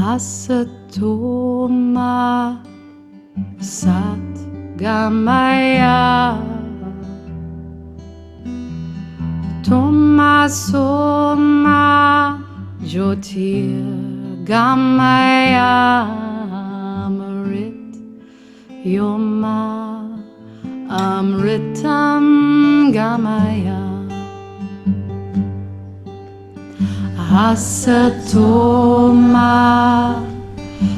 Asato Ma Sat Gamaya Tomaso Ma Jyotir Gamaya Amrit Yoma Amritam Gamaya Asato Ma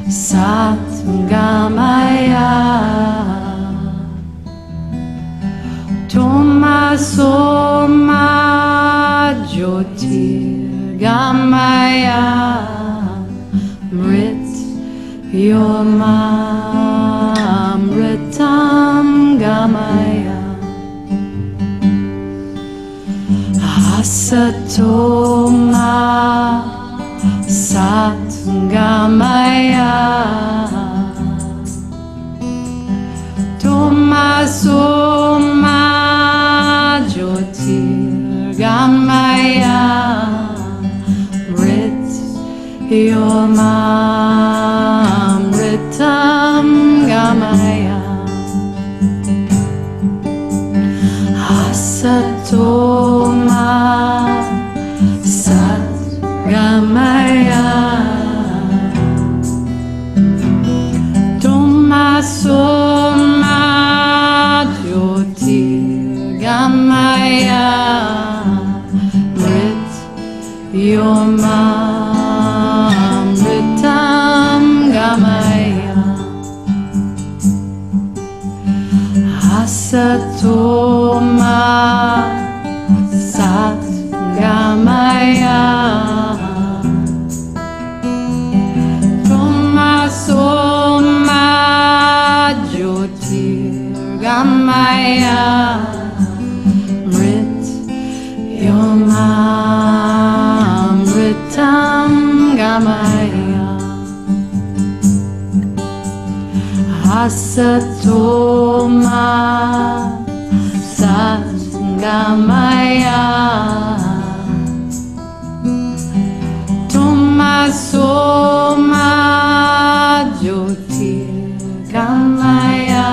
Sat Gamaya Tomaso Ma Jyotir Gamaya Mrit Yoma Amritam Gamaya Asato Ma Sat Gamaya Tomaso Ma Jyotir Gamaya Mrit Yoma Amritam Gamaya Asato Ma Sat Gamaya Tomaso Ma Jyotir Gamaya Mrit Yoma Amritam Gamaya Asato Ma Sat Gamaya Tomaso Ma Jyotir Gamaya Mrit Yoma Amritam Gamaya Asato Ma Sat Gamaya Tomaso Ma Jyotir Gamaya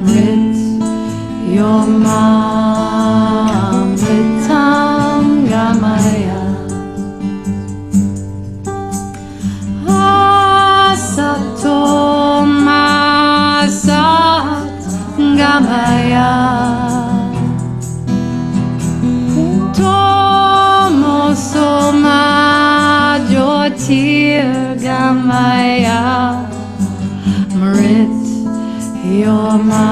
Mrit Yoma Amritam Gamaya Asato Ma Sat Gamaya Tomaso Ma Jyotir Gamaya Mrit Yoma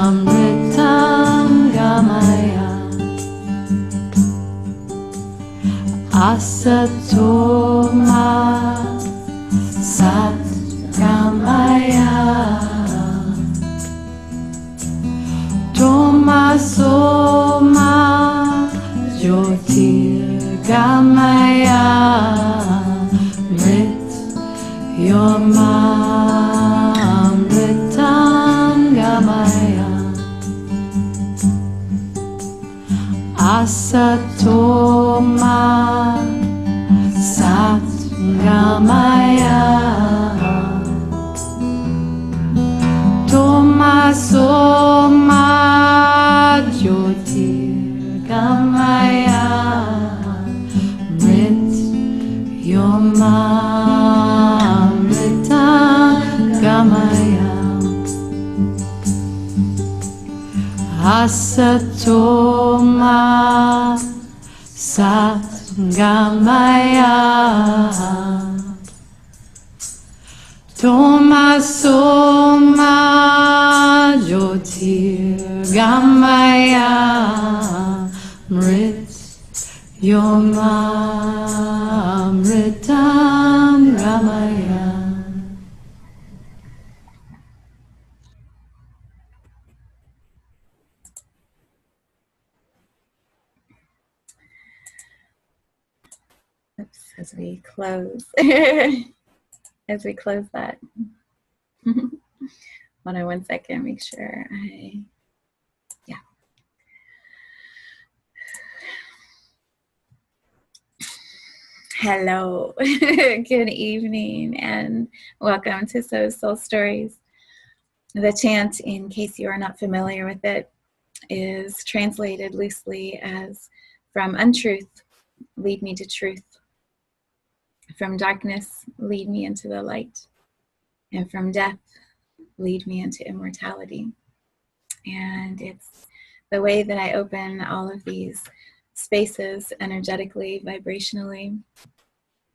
Amritam Gamaya Asato Ma Sat Gamaya Tomaso Ma Jyotir Gamaya Mrit Yoma Amritam Gamaya Asato Ma Sat Gamaya Tomaso Ma Jyotir Gamaya Mrit Yoma Amritam Gamaya Asato Ma Sat Gamaya Tomaso Ma Jyotir Gamaya Mrit Yoma Amritam Gamaya Oops, as we close, as we close that. Hold on 1 second, make sure yeah. Hello, good evening, and welcome to Soul Stories. The chant, in case you are not familiar with it, is translated loosely as from untruth, lead me to truth. From darkness, lead me into the light. And from death, lead me into immortality. And it's the way that I open all of these spaces energetically, vibrationally.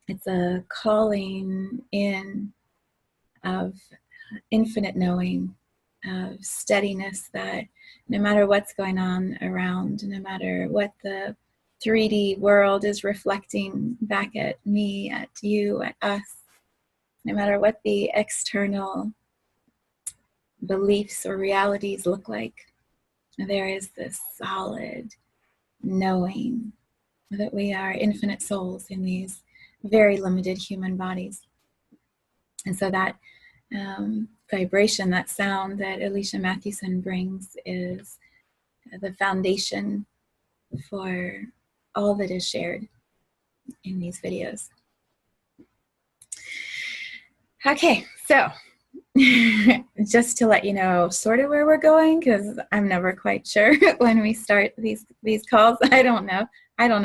It's a calling in of infinite knowing, of steadiness, that no matter what's going on around, no matter what the 3D world is reflecting back at me, at you, at us, no matter what the external beliefs or realities look like, there is this solid knowing that we are infinite souls in these very limited human bodies. And so that vibration, that sound that Alicia Mathewson brings, is the foundation for all that is shared in these videos. Okay, so just to let you know sort of where we're going, because I'm never quite sure when we start these calls. I don't know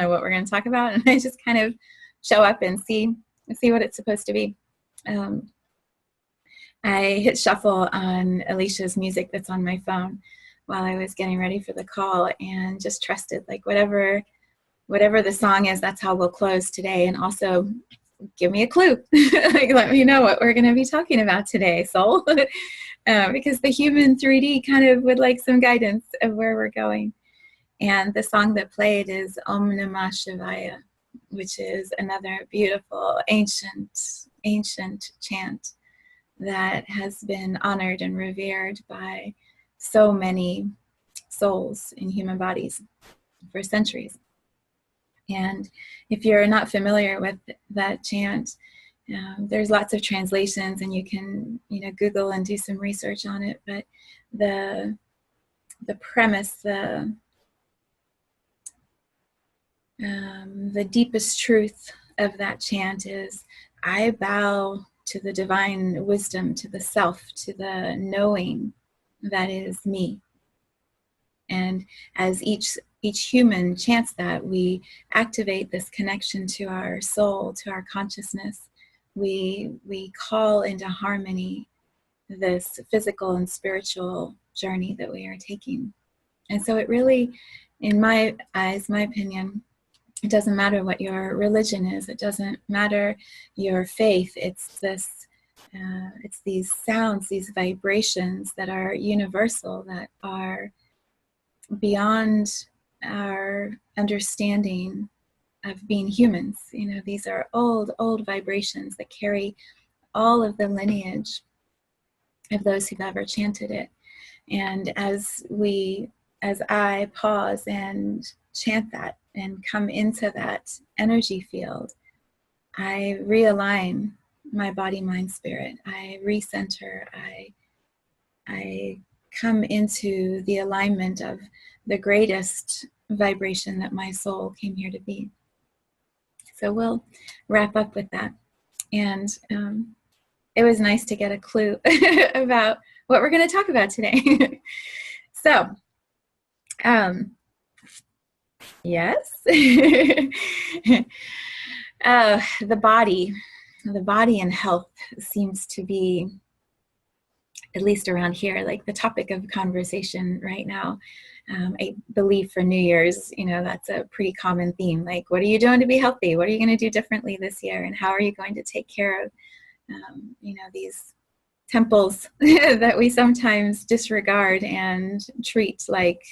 what we're going to talk about, and I just kind of show up and see what it's supposed to be. I hit shuffle on Alicia's music that's on my phone while I was getting ready for the call, and just trusted, like, whatever the song is, that's how we'll close today. And also give me a clue. Like, let me know what we're going to be talking about today, soul. Because the human 3D kind of would like some guidance of where we're going. And the song that played is Om Namah Shivaya, which is another beautiful ancient chant that has been honored and revered by so many souls in human bodies for centuries. And if you're not familiar with that chant, there's lots of translations, and you can, Google and do some research on it. But the premise, the deepest truth of that chant is, I bow to the divine wisdom, to the self, to the knowing that is me. And as each human chants that, we activate this connection to our soul, to our consciousness. We call into harmony this physical and spiritual journey that we are taking. And so it really, in my eyes, my opinion, it doesn't matter what your religion is. It doesn't matter your faith. It's these sounds, these vibrations that are universal, that are beyond our understanding of being humans. These are old vibrations that carry all of the lineage of those who've ever chanted it. And as I pause and chant that and come into that energy field, I realign my body, mind, spirit. I recenter. I come into the alignment of the greatest vibration that my soul came here to be. So we'll wrap up with that. And it was nice to get a clue about what we're going to talk about today. So, yes, the body and health seems to be, at least around here, like the topic of conversation right now. I believe for New Year's, that's a pretty common theme. Like, what are you doing to be healthy? What are you going to do differently this year? And how are you going to take care of, these temples that we sometimes disregard and treat like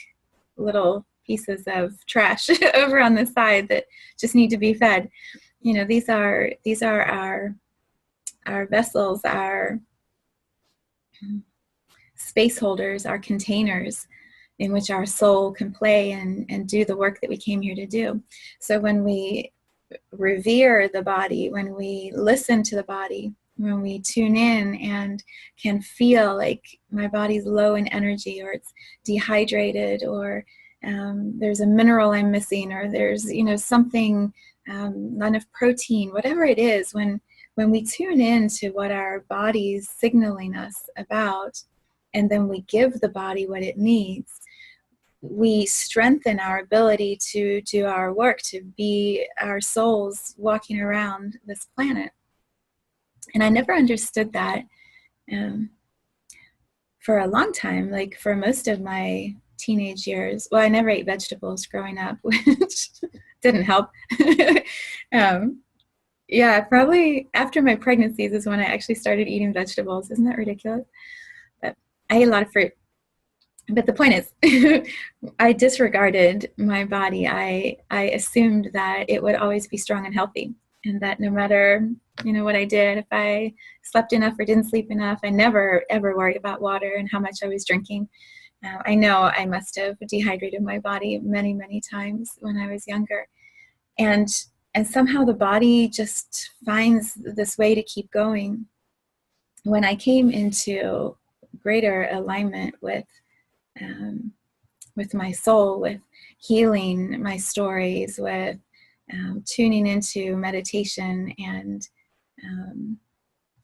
little pieces of trash over on the side that just need to be fed. These are our vessels, our space holders, our containers in which our soul can play and do the work that we came here to do. So when we revere the body, when we listen to the body, when we tune in and can feel like my body's low in energy, or it's dehydrated, or there's a mineral I'm missing, or there's something not enough protein, whatever it is, when we tune in to what our body's signaling us about, and then we give the body what it needs, we strengthen our ability to do our work, to be our souls walking around this planet. And I never understood that for a long time, like for most of my teenage years. Well, I never ate vegetables growing up, which didn't help. Yeah, probably after my pregnancies is when I actually started eating vegetables. Isn't that ridiculous? But I ate a lot of fruit. But the point is, I disregarded my body. I assumed that it would always be strong and healthy, and that no matter, what I did, if I slept enough or didn't sleep enough, I never ever worried about water and how much I was drinking. I know I must have dehydrated my body many, many times when I was younger, and somehow the body just finds this way to keep going. When I came into greater alignment with my soul, with healing my stories, with tuning into meditation and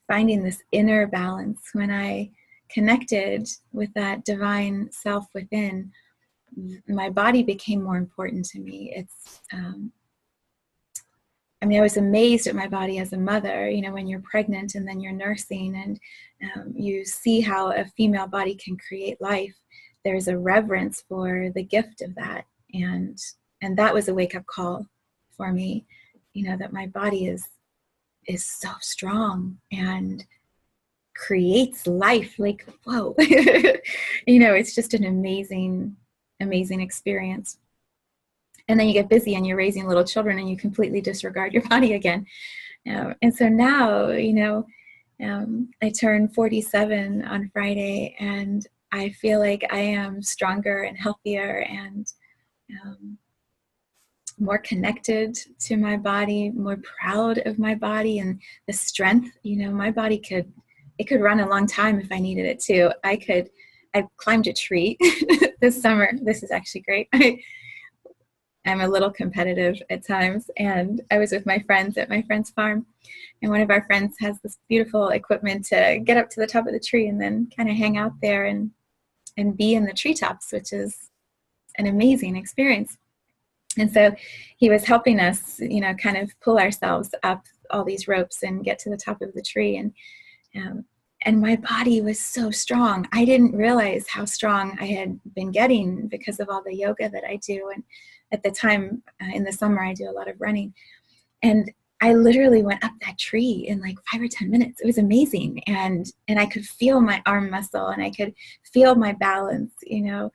finding this inner balance, when I connected with that divine self within, my body became more important to me. I was amazed at my body as a mother, when you're pregnant and then you're nursing, and you see how a female body can create life. There's a reverence for the gift of that. And that was a wake-up call for me, that my body is so strong and creates life. Like, whoa. It's just an amazing, amazing experience. And then you get busy and you're raising little children and you completely disregard your body again. And so now, I turn 47 on Friday, and I feel like I am stronger and healthier and more connected to my body, more proud of my body and the strength. My body could run a long time if I needed it to. I climbed a tree this summer. This is actually great. I'm a little competitive at times, and I was with my friends at my friend's farm, and one of our friends has this beautiful equipment to get up to the top of the tree and then kind of hang out there and be in the treetops, which is an amazing experience. And so he was helping us, kind of pull ourselves up all these ropes and get to the top of the tree. And my body was so strong. I didn't realize how strong I had been getting because of all the yoga that I do. And at the time, in the summer, I do a lot of running. And I literally went up that tree in like 5 or 10 minutes. It was amazing. And I could feel my arm muscle, and I could feel my balance, it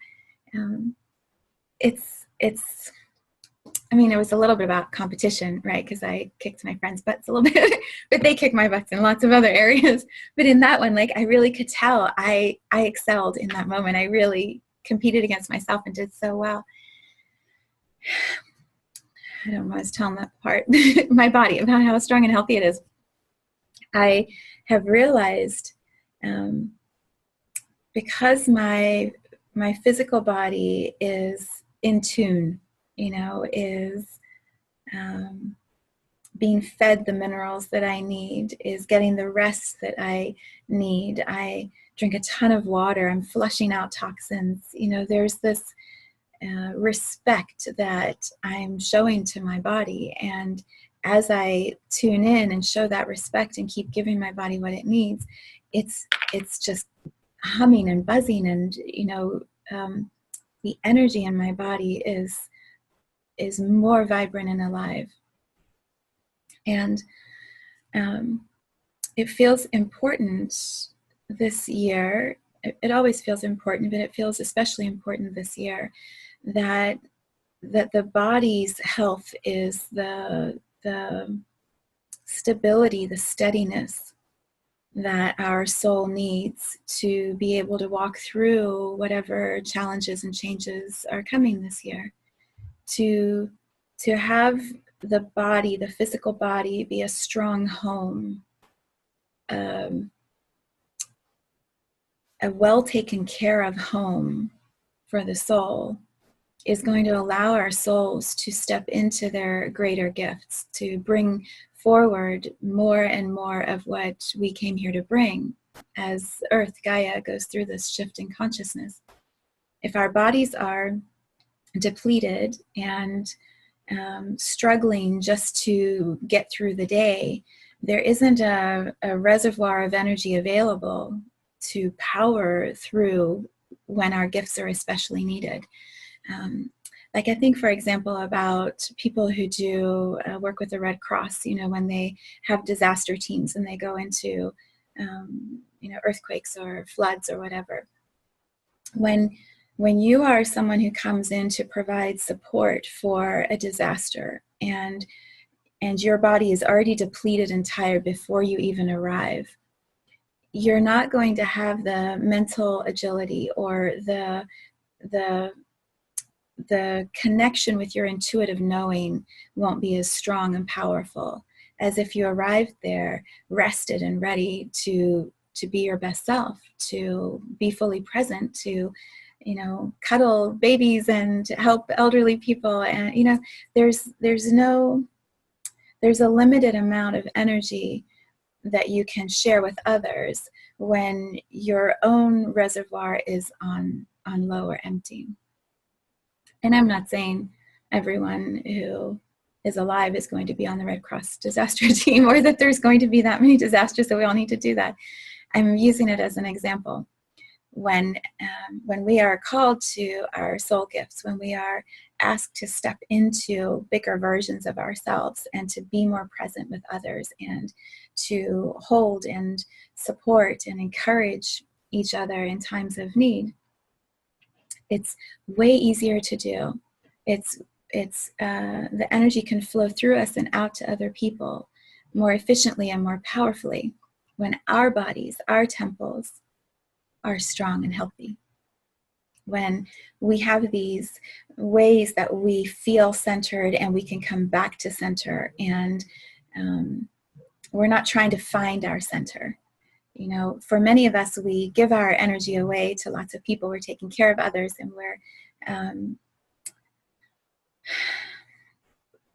was a little bit about competition, right? Because I kicked my friends' butts a little bit, but they kicked my butts in lots of other areas. But in that one, like, I really could tell I excelled in that moment. I really competed against myself and did so well. I don't know why I was telling that part. My body, about how strong and healthy it is. I have realized because my physical body is in tune, is being fed the minerals that I need, is getting the rest that I need. I drink a ton of water. I'm flushing out toxins. There's this respect that I'm showing to my body. And as I tune in and show that respect and keep giving my body what it needs, it's just humming and buzzing. And, the energy in my body is more vibrant and alive. And it feels important this year. It always feels important, but it feels especially important this year that the body's health is the stability, the steadiness that our soul needs to be able to walk through whatever challenges and changes are coming this year. To have the body, the physical body, be a strong home, a well taken care of home for the soul, is going to allow our souls to step into their greater gifts, to bring forward more and more of what we came here to bring as Earth, Gaia, goes through this shift in consciousness. If our bodies are depleted and struggling just to get through the day, there isn't a reservoir of energy available to power through when our gifts are especially needed. Like I think, for example, about people who do work with the Red Cross, when they have disaster teams and they go into, earthquakes or floods or whatever. When you are someone who comes in to provide support for a disaster, and your body is already depleted and tired before you even arrive, you're not going to have the mental agility or the connection with your intuitive knowing won't be as strong and powerful as if you arrived there rested and ready to be your best self, to be fully present, to cuddle babies and help elderly people. And there's a limited amount of energy that you can share with others when your own reservoir is on low or empty. And I'm not saying everyone who is alive is going to be on the Red Cross disaster team, or that there's going to be that many disasters that we all need to do that. I'm using it as an example. When we are called to our soul gifts, when we are asked to step into bigger versions of ourselves and to be more present with others and to hold and support and encourage each other in times of need, it's way easier to do. It's the energy can flow through us and out to other people more efficiently and more powerfully when our bodies, our temples, are strong and healthy. When we have these ways that we feel centered and we can come back to center, and we're not trying to find our center. For many of us, we give our energy away to lots of people. We're taking care of others, and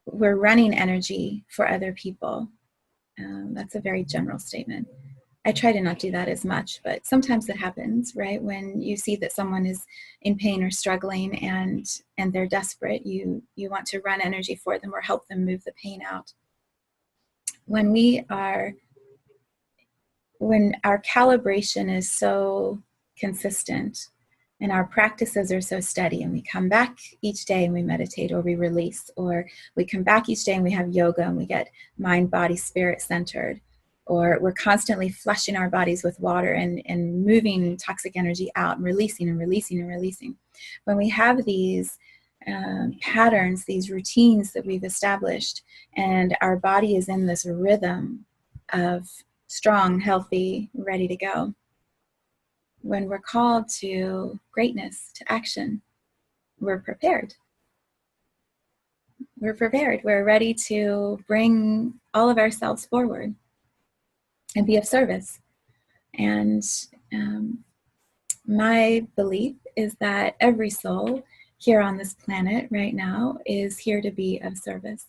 we're running energy for other people. That's a very general statement. I try to not do that as much, but sometimes it happens, right? When you see that someone is in pain or struggling and they're desperate, you want to run energy for them or help them move the pain out. When our calibration is so consistent and our practices are so steady, and we come back each day and we meditate or we release, or we come back each day and we have yoga and we get mind, body, spirit centered, or we're constantly flushing our bodies with water and moving toxic energy out and releasing and releasing and releasing. When we have these patterns, these routines that we've established, and our body is in this rhythm of strong, healthy, ready to go, when we're called to greatness, to action, we're prepared. We're prepared. We're ready to bring all of ourselves forward and be of service. And my belief is that every soul here on this planet right now is here to be of service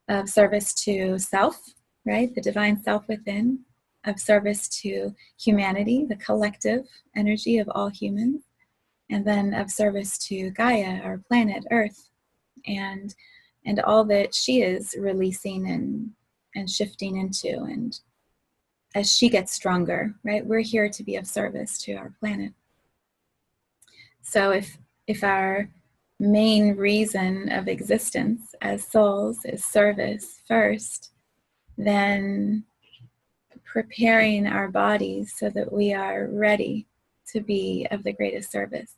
to self, right? The divine self within, of service to humanity, the collective energy of all humans, and then of service to Gaia, our planet, Earth, and all that she is releasing and shifting into. And as she gets stronger, right, we're here to be of service to our planet. So if our main reason of existence as souls is service first, then preparing our bodies so that we are ready to be of the greatest service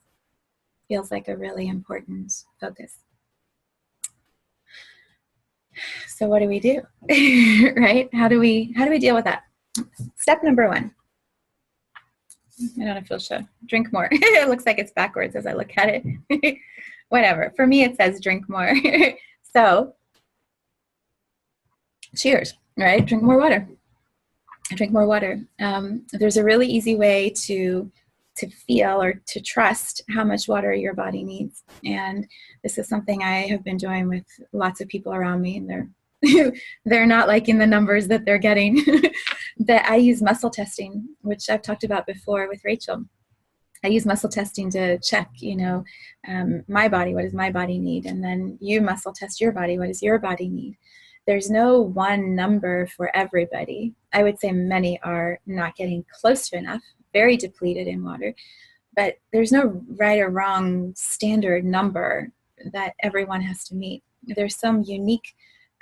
feels like a really important focus. So what do we do? Right? How do we deal with that? Step number 1. I don't know if you'll show. Drink more. It looks like it's backwards as I look at it. Whatever. For me, it says drink more. So, cheers, right? Drink more water. Drink more water. There's a really easy way to to feel or to trust how much water your body needs. And this is something I have been doing with lots of people around me, and they're not liking the numbers that they're getting. That I use muscle testing, which I've talked about before with Rachel. I use muscle testing to check, my body, what does my body need? And then you muscle test your body, what does your body need? There's no one number for everybody. I would say many are not getting close to enough, very depleted in water, but there's no right or wrong standard number that everyone has to meet. There's some unique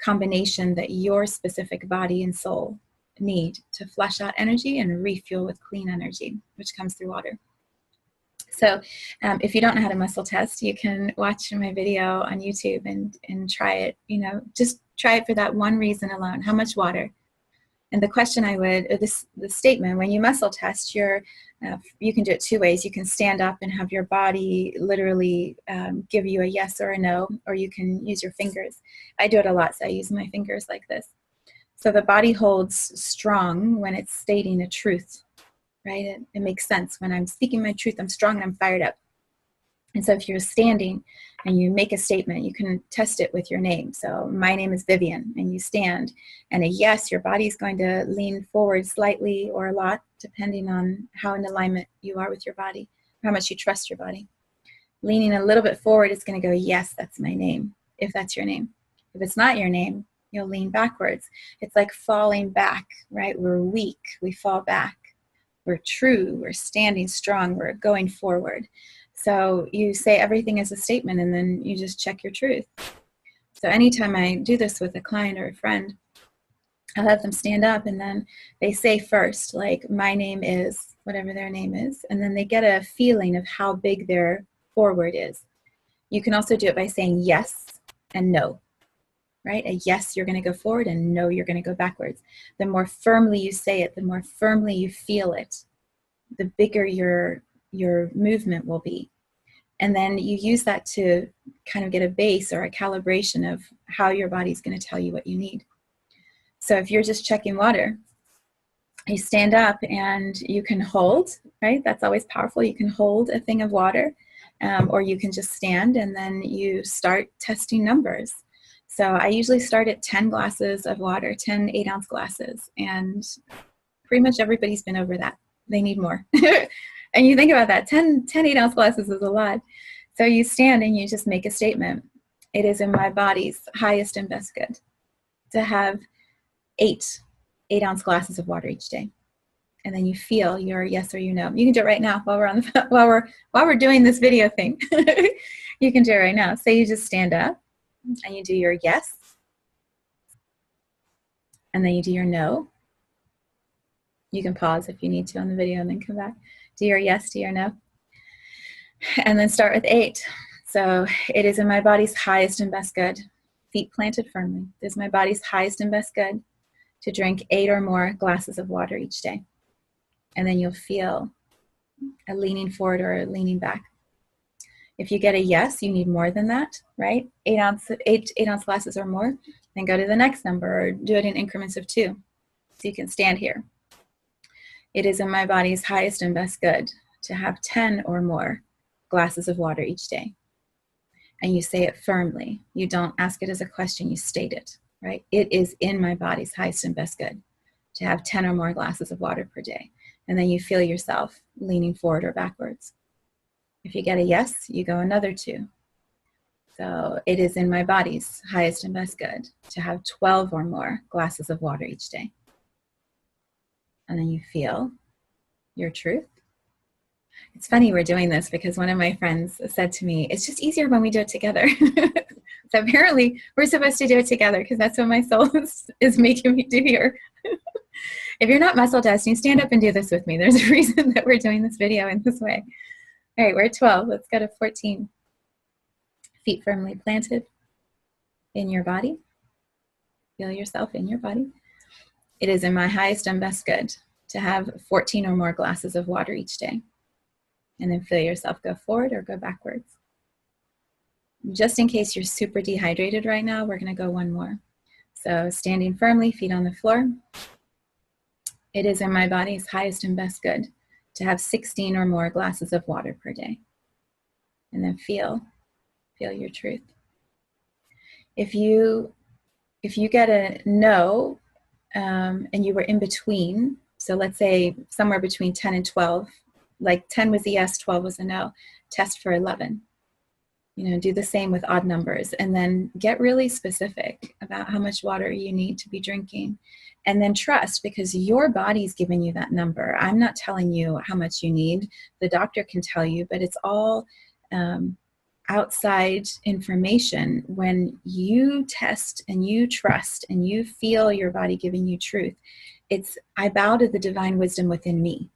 combination that your specific body and soul need to flush out energy and refuel with clean energy, which comes through water. So if you don't know how to muscle test, you can watch my video on YouTube and try it, just try it for that one reason alone. How much water? And the question the statement, when you muscle test, you can do it two ways. You can stand up and have your body literally give you a yes or a no, or you can use your fingers. I do it a lot, so I use my fingers like this. So the body holds strong when it's stating a truth, right? It makes sense. When I'm speaking my truth, I'm strong and I'm fired up. And so if you're standing and you make a statement, you can test it with your name. So my name is Vivian, and you stand, and a yes, your body's going to lean forward slightly or a lot, depending on how in alignment you are with your body, how much you trust your body. Leaning a little bit forward, it's going to go, yes, that's my name, if that's your name. If it's not your name, you'll lean backwards. It's like falling back, right? We're weak, we fall back. We're true, we're standing strong, we're going forward. So you say everything as a statement, and then you just check your truth. So anytime I do this with a client or a friend, I'll have them stand up, and then they say first, like, my name is, whatever their name is, and then they get a feeling of how big their forward is. You can also do it by saying yes and no, right? A yes, you're going to go forward, and no, you're going to go backwards. The more firmly you say it, the more firmly you feel it, the bigger your movement will be. And then you use that to kind of get a base or a calibration of how your body's going to tell you what you need. So if you're just checking water, you stand up and you can hold, right? That's always powerful. You can hold a thing of water, or you can just stand, and then you start testing numbers. So I usually start at 10 glasses of water, 10 8-ounce glasses, and pretty much everybody's been over that. They need more. And you think about that, 10 8-ounce glasses is a lot. So you stand and you just make a statement. It is in my body's highest and best good to have 8 8-ounce glasses of water each day. And then you feel your yes or your no. You can do it right now while we're on the while we're doing this video thing. You can do it right now. So you just stand up and you do your yes. And then you do your no. You can pause if you need to on the video and then come back. Do your yes, do your no. And then start with 8. So it is in my body's highest and best good, feet planted firmly. It is my body's highest and best good to drink 8 or more glasses of water each day. And then you'll feel a leaning forward or a leaning back. If you get a yes, you need more than that, right? 8 ounce glasses or more. Then go to the next number, or do it in increments of 2. So you can stand here. It is in my body's highest and best good to have 10 or more glasses of water each day. And you say it firmly. You don't ask it as a question, you state it, right? It is in my body's highest and best good to have 10 or more glasses of water per day. And then you feel yourself leaning forward or backwards. If you get a yes, you go another 2. So it is in my body's highest and best good to have 12 or more glasses of water each day. And then you feel your truth. It's funny we're doing this because one of my friends said to me, it's just easier when we do it together. So apparently we're supposed to do it together because that's what my soul is making me do here. If you're not muscle testing, stand up and do this with me. There's a reason that we're doing this video in this way. All right, we're at 12. Let's go to 14. Feet firmly planted in your body. Feel yourself in your body. It is in my highest and best good to have 14 or more glasses of water each day. And then feel yourself go forward or go backwards. Just in case you're super dehydrated right now, we're going to go one more. So standing firmly, feet on the floor. It is in my body's highest and best good to have 16 or more glasses of water per day. And then feel your truth. If you get a no, and you were in between, so let's say somewhere between 10 and 12, like 10 was a yes, 12 was a no, test for 11. Do the same with odd numbers, and then get really specific about how much water you need to be drinking. And then trust, because your body's giving you that number. I'm not telling you how much you need. The doctor can tell you, but it's all outside information. When you test and you trust and you feel your body giving you truth, I bow to the divine wisdom within me.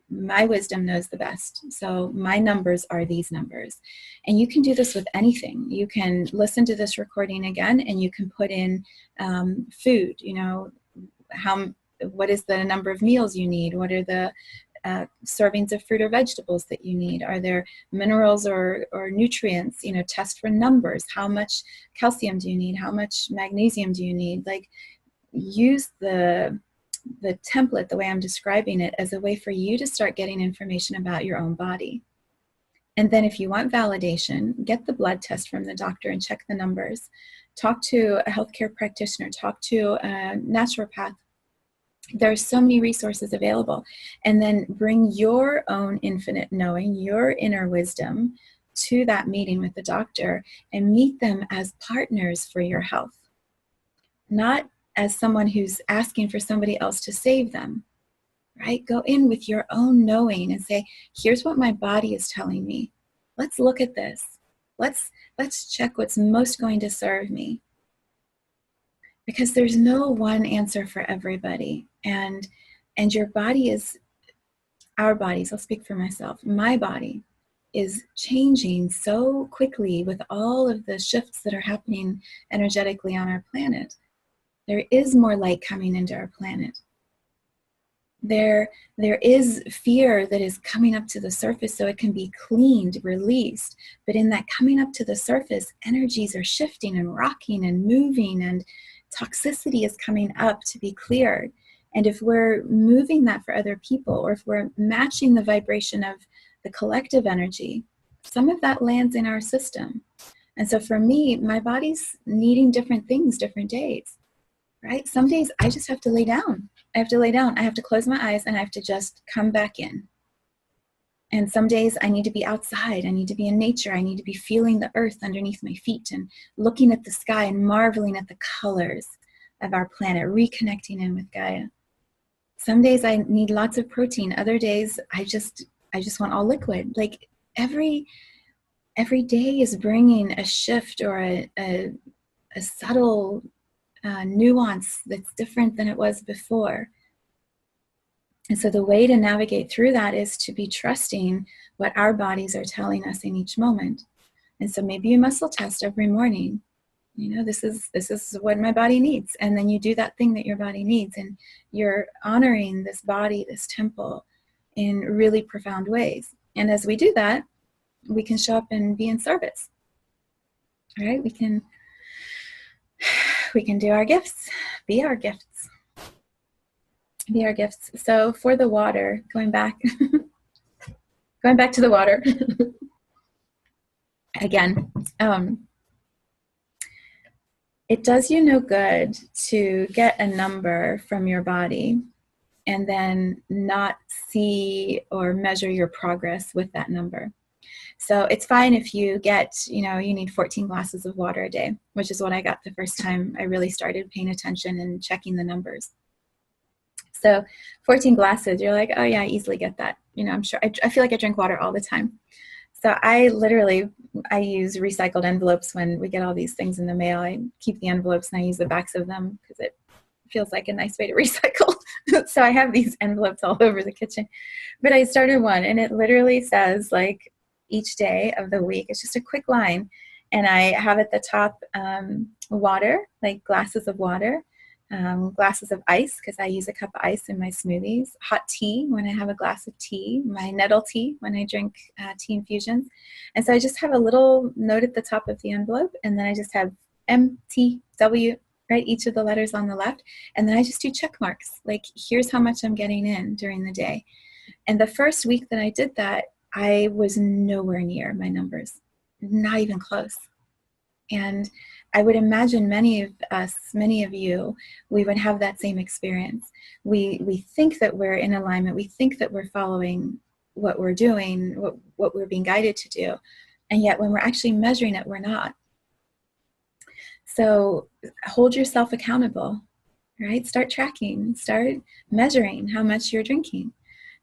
My wisdom knows the best. So my numbers are these numbers. And you can do this with anything. You can listen to this recording again, and you can put in food, what is the number of meals you need? What are the servings of fruit or vegetables that you need? Are there minerals or nutrients? Test for numbers. How much calcium do you need? How much magnesium do you need? Like, use the template, the way I'm describing it, as a way for you to start getting information about your own body. And then if you want validation, get the blood test from the doctor and check the numbers. Talk to a healthcare practitioner, talk to a naturopath. There are so many resources available. And then bring your own infinite knowing, your inner wisdom, to that meeting with the doctor, and meet them as partners for your health. Not as someone who's asking for somebody else to save them, right? Go in with your own knowing and say, here's what my body is telling me. Let's look at this. Let's check what's most going to serve me. Because there's no one answer for everybody. And your body our bodies, I'll speak for myself, my body is changing so quickly with all of the shifts that are happening energetically on our planet. There is more light coming into our planet. There is fear that is coming up to the surface so it can be cleaned, released. But in that coming up to the surface, energies are shifting and rocking and moving, and toxicity is coming up to be cleared. And if we're moving that for other people, or if we're matching the vibration of the collective energy, some of that lands in our system. And so for me, my body's needing different things, different days. Right? Some days I just have to lay down. I have to close my eyes, and I have to just come back in. And some days I need to be outside. I need to be in nature. I need to be feeling the earth underneath my feet and looking at the sky and marveling at the colors of our planet, reconnecting in with Gaia. Some days I need lots of protein. Other days I just want all liquid. Like every day is bringing a shift or a subtle nuance that's different than it was before. And so the way to navigate through that is to be trusting what our bodies are telling us in each moment. And so maybe you muscle test every morning. This is what my body needs. And then you do that thing that your body needs, and you're honoring this body, this temple, in really profound ways. And as we do that, we can show up and be in service. All right? We can do our gifts, be our gifts. Be our gifts. So for the water, going back to the water again, it does you no good to get a number from your body and then not see or measure your progress with that number. So it's fine if you get, you need 14 glasses of water a day, which is what I got the first time I really started paying attention and checking the numbers. So 14 glasses, you're like, oh yeah, I easily get that. I'm sure, I feel like I drink water all the time. So I use recycled envelopes when we get all these things in the mail. I keep the envelopes and I use the backs of them because it feels like a nice way to recycle. So I have these envelopes all over the kitchen. But I started one, and it literally says, like, each day of the week, it's just a quick line. And I have at the top water, like glasses of water, glasses of ice, because I use a cup of ice in my smoothies, hot tea when I have a glass of tea, my nettle tea when I drink tea infusions. And so I just have a little note at the top of the envelope, and then I just have MTW, right, each of the letters on the left, and then I just do check marks, like, here's how much I'm getting in during the day. And the first week that I did that, I was nowhere near my numbers, not even close. And I would imagine many of us, many of you, we would have that same experience. We think that we're in alignment. We think that we're following what we're doing, what we're being guided to do. And yet when we're actually measuring it, we're not. So hold yourself accountable, right? Start tracking, start measuring how much you're drinking.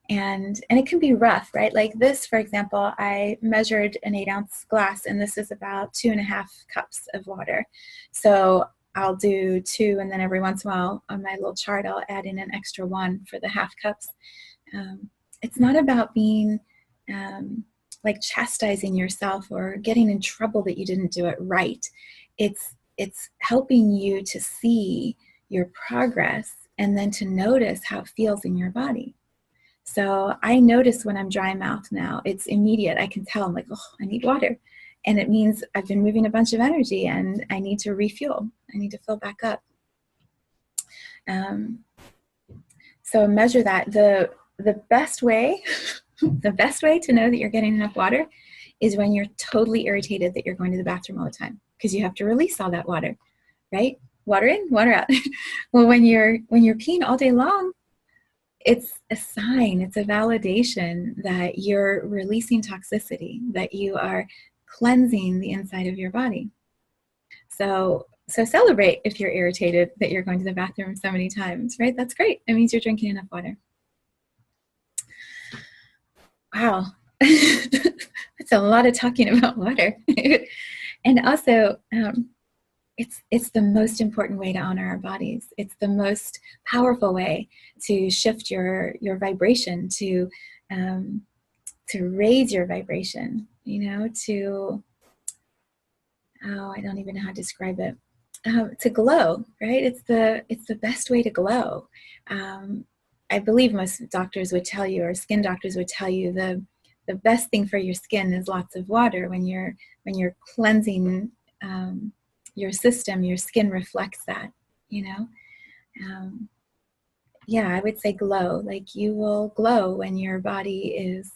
And it can be rough, right? Like this, for example, I measured an 8-ounce glass, and this is about 2.5 cups of water. So I'll do 2, and then every once in a while on my little chart, I'll add in an extra 1 for the half cups. It's not about being like chastising yourself or getting in trouble that you didn't do it right. It's helping you to see your progress and then to notice how it feels in your body. So I notice when I'm dry mouthed now, it's immediate. I can tell, I'm like, oh, I need water. And it means I've been moving a bunch of energy and I need to refuel. I need to fill back up. So measure that. The best way, the best way to know that you're getting enough water is when you're totally irritated that you're going to the bathroom all the time, because you have to release all that water, right? Water in, water out. Well, when you're peeing all day long, it's a sign, it's a validation that you're releasing toxicity, that you are cleansing the inside of your body. So celebrate if you're irritated that you're going to the bathroom so many times, right? That's great. It means you're drinking enough water. Wow. That's a lot of talking about water. And also, it's the most important way to honor our bodies. It's the most powerful way to shift your vibration, to raise your vibration, to, I don't even know how to describe it, to glow, right? It's the best way to glow. I believe most doctors would tell you, or skin doctors would tell you, the best thing for your skin is lots of water. When you're cleansing your system, your skin reflects that, yeah, I would say glow. Like, you will glow when your body is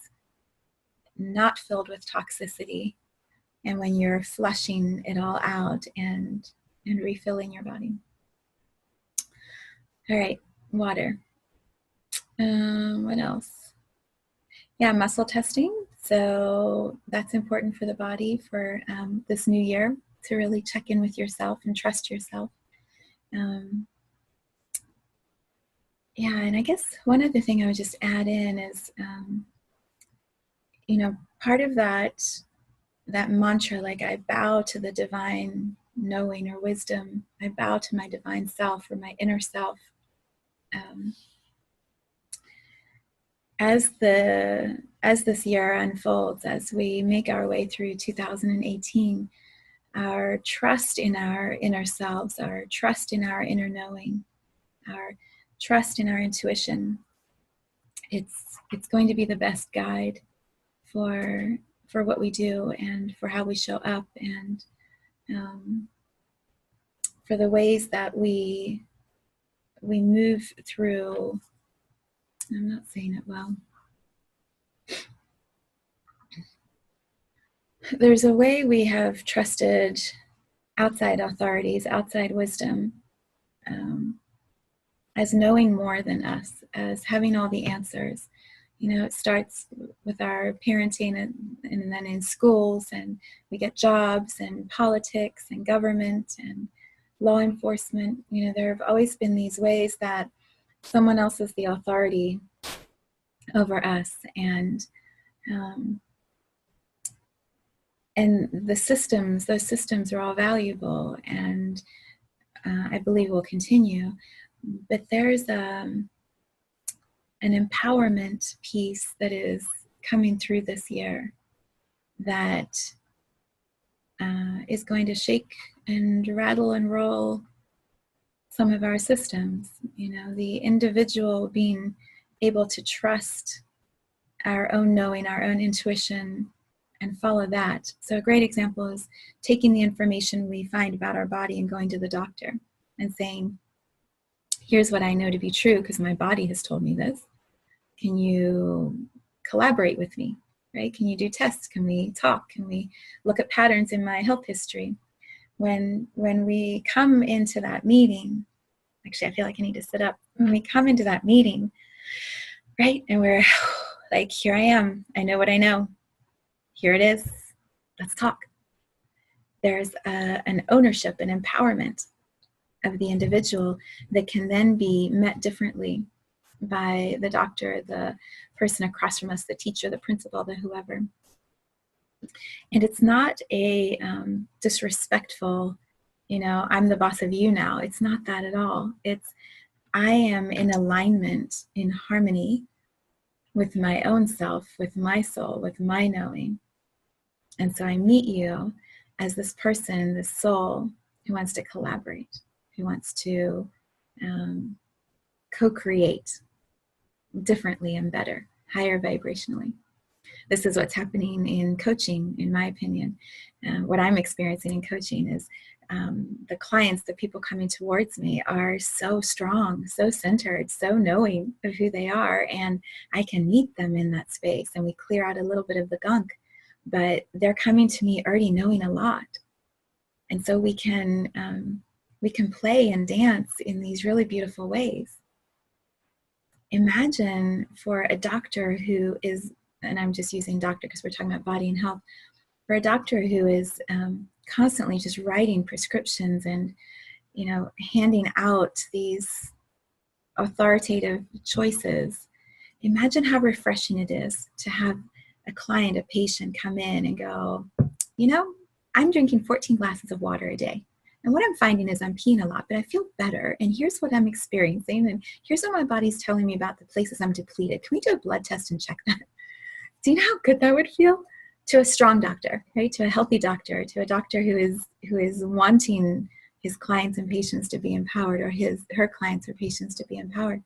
not filled with toxicity and when you're flushing it all out and refilling your body. All right, water. What else? Yeah, muscle testing. So that's important for the body for this new year, to really check in with yourself and trust yourself. Yeah, and I guess one other thing I would just add in is, part of that mantra, like, I bow to the divine knowing or wisdom. I bow to my divine self or my inner self. As this year unfolds, as we make our way through 2018, our trust in our inner selves, our trust in our inner knowing, our trust in our intuition, it's going to be the best guide for what we do and for how we show up, and for the ways that we move through. I'm not saying it well. There's a way we have trusted outside authorities, outside wisdom, as knowing more than us, as having all the answers. It starts with our parenting and then in schools, and we get jobs and politics and government and law enforcement. There have always been these ways that someone else is the authority over us, and those systems are all valuable, and I believe will continue. But there's an empowerment piece that is coming through this year that is going to shake and rattle and roll some of our systems. The individual being able to trust our own knowing, our own intuition, and follow that. So a great example is taking the information we find about our body and going to the doctor and saying, here's what I know to be true because my body has told me this. Can you collaborate with me, right? Can you do tests? Can we talk? Can we look at patterns in my health history? When we come into that meeting, actually, I feel like I need to sit up. When we come into that meeting, right, and we're like, here I am. I know what I know. Here it is. Let's talk. There's an ownership and empowerment of the individual that can then be met differently by the doctor, the person across from us, the teacher, the principal, the whoever. And it's not a disrespectful, I'm the boss of you now. It's not that at all. It's, I am in alignment, in harmony with my own self, with my soul, with my knowing. And so I meet you as this person, this soul who wants to collaborate, who wants to co-create differently and better, higher vibrationally. This is what's happening in coaching, in my opinion. What I'm experiencing in coaching is the clients, the people coming towards me are so strong, so centered, so knowing of who they are. And I can meet them in that space and we clear out a little bit of the gunk, but they're coming to me already knowing a lot. And so we can play and dance in these really beautiful ways. Imagine for a doctor who is, and I'm just using doctor because we're talking about body and health, for a doctor who is constantly just writing prescriptions and, handing out these authoritative choices, imagine how refreshing it is to have a client, a patient come in and go, I'm drinking 14 glasses of water a day. And what I'm finding is I'm peeing a lot, but I feel better. And here's what I'm experiencing. And here's what my body's telling me about the places I'm depleted. Can we do a blood test and check that? Do you know how good that would feel? To a strong doctor, right? To a healthy doctor, to a doctor who is wanting his clients and patients to be empowered, or her clients or patients to be empowered.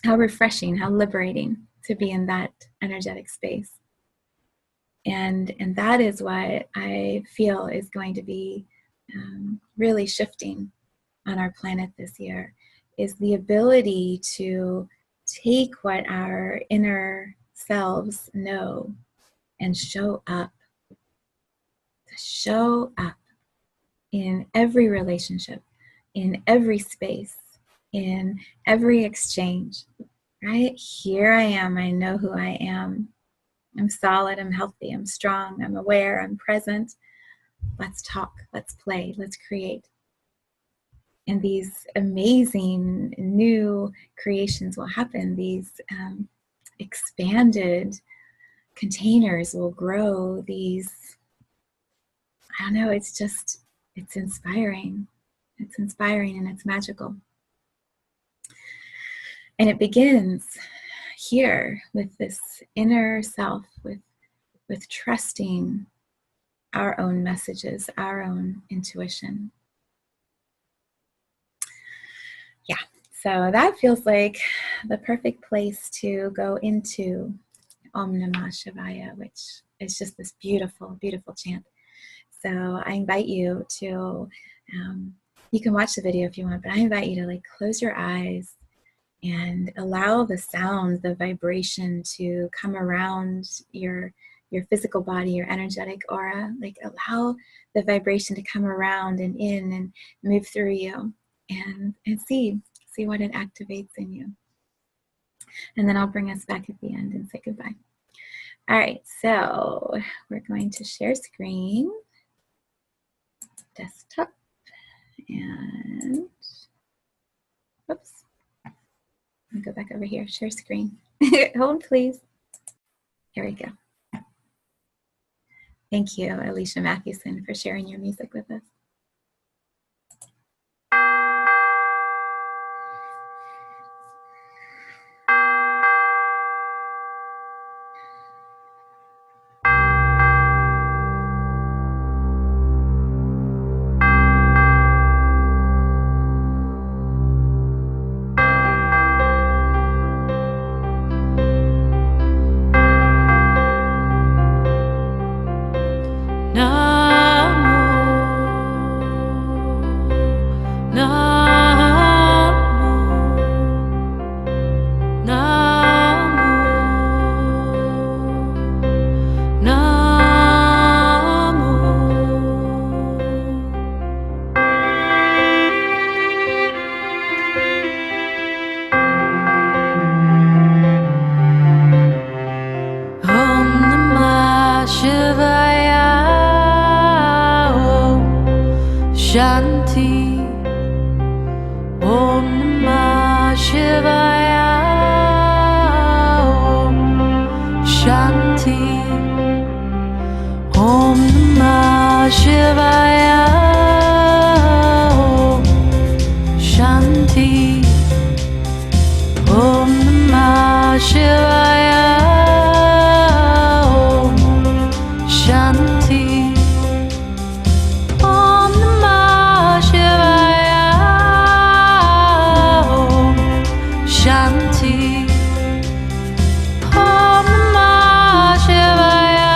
How refreshing, how liberating to be in that energetic space. And that is what I feel is going to be really shifting on our planet this year, is the ability to take what our inner selves know and show up. To show up in every relationship, in every space, in every exchange, right? Here I am, I know who I am. I'm solid, I'm healthy, I'm strong, I'm aware, I'm present. Let's talk, let's play, let's create. And these amazing new creations will happen. These expanded containers will grow. These, I don't know, it's inspiring. It's inspiring and it's magical. And it begins here with this inner self, with trusting our own messages, our own intuition. Yeah, so that feels like the perfect place to go into Om Namah Shivaya, which is just this beautiful, beautiful chant. So I invite you to, you can watch the video if you want, but I invite you to close your eyes and allow the sound, the vibration to come around your physical body, your energetic aura. Allow the vibration to come around and in and move through you, and see what it activates in you. And then I'll bring us back at the end and say goodbye. All right, so we're going to share screen, desktop, and whoops. I'll go back over here, share screen. Hold please. Here we go. Thank you, Alicia Mathewson, for sharing your music with us. Shanti. Om Namah Shivaya. Om Shanti. Om Namah Shivaya. Om Shanti. Om Namah Shivaya. Om Shanti. Om Namah Shivaya. Om Shanti. Om Namah Shivaya.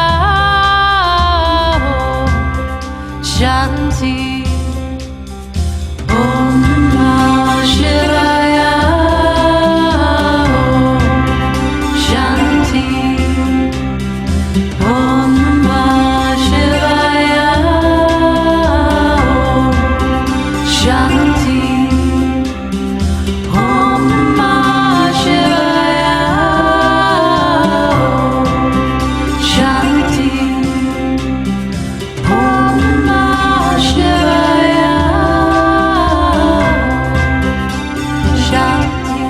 Om Shanti. Om Namah Shivaya. Om Namah Shivaya. Shanti. Om Namah Shivaya. Shanti. Om Namah Shivaya. Shanti.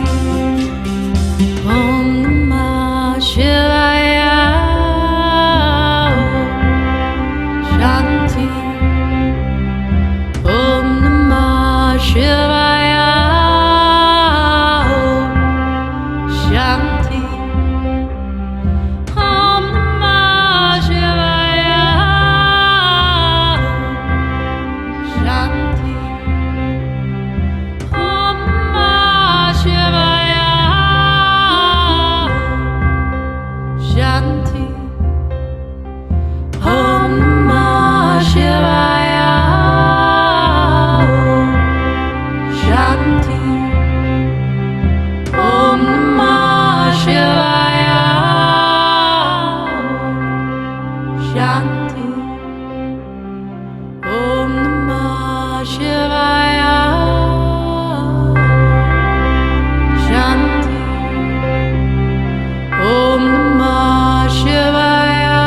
Om Namah Shivaya. Shanti. Om Namah Shivaya. Shanti. Om Namah Shivaya. Shanti. Om Namah Shivaya. Shanti. Om Namah Shivaya. Shanti. Om Namah Shivaya. Shanti. Om Namah Shivaya. Shanti. Om Namah Shivaya.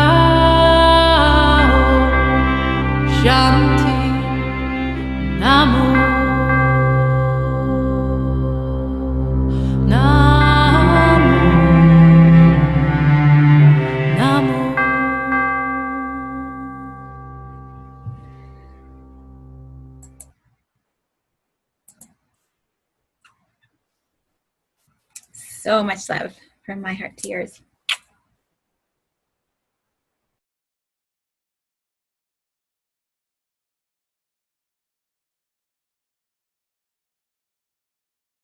Shanti. Namo. Namo. Namo. So much love from my heart to yours.